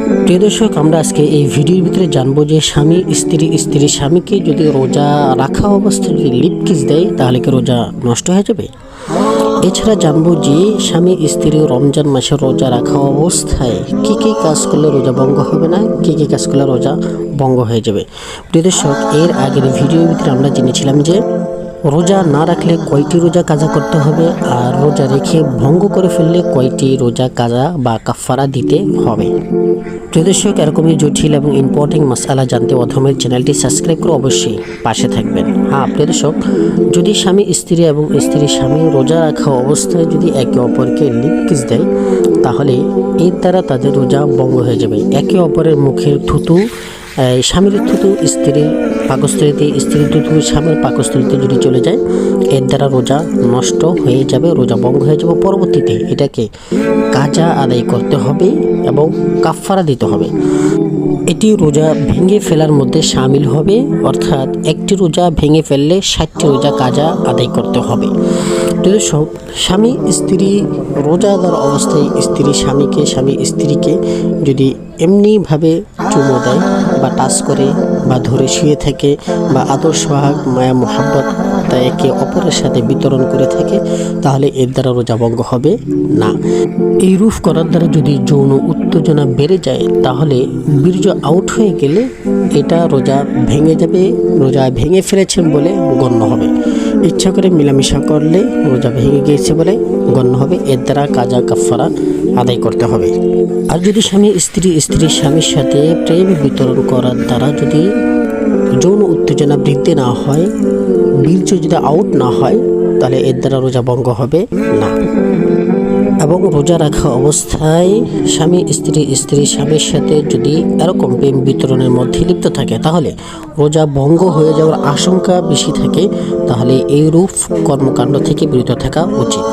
প্রিয় দর্শক, আমরা আজকে এই ভিডিওর ভিতরে জানবো যে স্বামী স্ত্রী স্বামীকে যদি রোজা রাখা অবস্থায় যদি লিপ কিস দেয় তাহলে কি রোজা নষ্ট হয়ে যাবে। এছাড়া জানবো যে স্বামী স্ত্রী রমজান মাসে রোজা রাখা অবস্থায় কি কি কাজ করলে রোজা ভঙ্গ হবে না, কি কি কাজ করলে রোজা ভঙ্গ হয়ে যাবে। প্রিয় দর্শক, এর আগের ভিডিওর ভিতরে আমরা জেনেছিলাম যে রোজা না রাখলে কয়টি রোজা কাজা করতে হবে, আর রোজা রেখে ভঙ্গ করে ফেললে কয়টি রোজা কাজা বা কাফারা দিতে হবে। প্রিয় দর্শক, এরকমই জটিল এবং ইম্পর্টেন্ট মাসআলা জানতে অধমের চ্যানেলটি সাবস্ক্রাইব করে অবশ্যই পাশে থাকবেন। হ্যাঁ প্রিয় দর্শক, যদি স্বামী স্ত্রী এবং স্ত্রী স্বামী রোজা রাখা অবস্থায় যদি একে অপরকে লিপ কিস দেয় তাহলে এর দ্বারা তাদের রোজা ভঙ্গ হয়ে যাবে। একে অপরের মুখের থুতু স্বামীর থুতু স্ত্রীর পাকস্থলীতে, স্ত্রীর থুতু স্বামীর পাকস্থলীতে যদি চলে যায় এর দ্বারা রোজা নষ্ট হয়ে যাবে, রোজা ভঙ্গ হয়ে যাবে। পরবর্তীতে এটাকে কাজা আদায় করতে হবে এবং কাফারা দিতে হবে। এটি রোজা ভেঙে ফেলার মধ্যে শামিল হবে, অর্থাৎ একটি রোজা ভেঙে ফেললে 60টি রোজা কাজা আদায় করতে হবে। দর্শক, স্বামী স্ত্রী রোজাদার অবস্থায় স্ত্রী স্বামীকে, স্বামী স্ত্রীকে যদি এমনিভাবে চুমো দেয় বা টাচ করে বা ধরে শুয়ে থাকে বা আদর সোহাগ মায়া মোহাব্বত তা একে অপরের সাথে বিতরণ করে থাকে তাহলে এর দ্বারা রোজা ভঙ্গ হবে না। এই রূপ করার দ্বারা যদি যৌন উত্তেজনা বেড়ে যায় তাহলে বীর্য আউট হয়ে গেলে এটা রোজা ভেঙে যাবে, রোজা ভেঙে ফেলেছেন বলে গণ্য হবে। ইচ্ছা করে মিলামিশা করলে রোজা ভেঙে গিয়েছে বলে গণ্য হবে, এর দ্বারা কাজা কাফারা আদায় করতে হবে। আর যদি স্বামী স্ত্রী স্বামীর সাথে প্রেম বিতরণ করার দ্বারা যদি যৌন উত্তেজনা বৃদ্ধি না হয়, বীর্য যদি আউট না হয় তাহলে এর দ্বারা রোজা ভঙ্গ হবে না। এবং রোজা রাখা অবস্থায় স্বামী স্ত্রী স্বামীর সাথে যদি এরকম প্রেম বিতরণের মধ্যে লিপ্ত থাকে তাহলে রোজা ভঙ্গ হয়ে যাওয়ার আশঙ্কা বেশি থাকে, তাহলে এই রূপ কর্মকাণ্ড থেকে বিরত থাকা উচিত।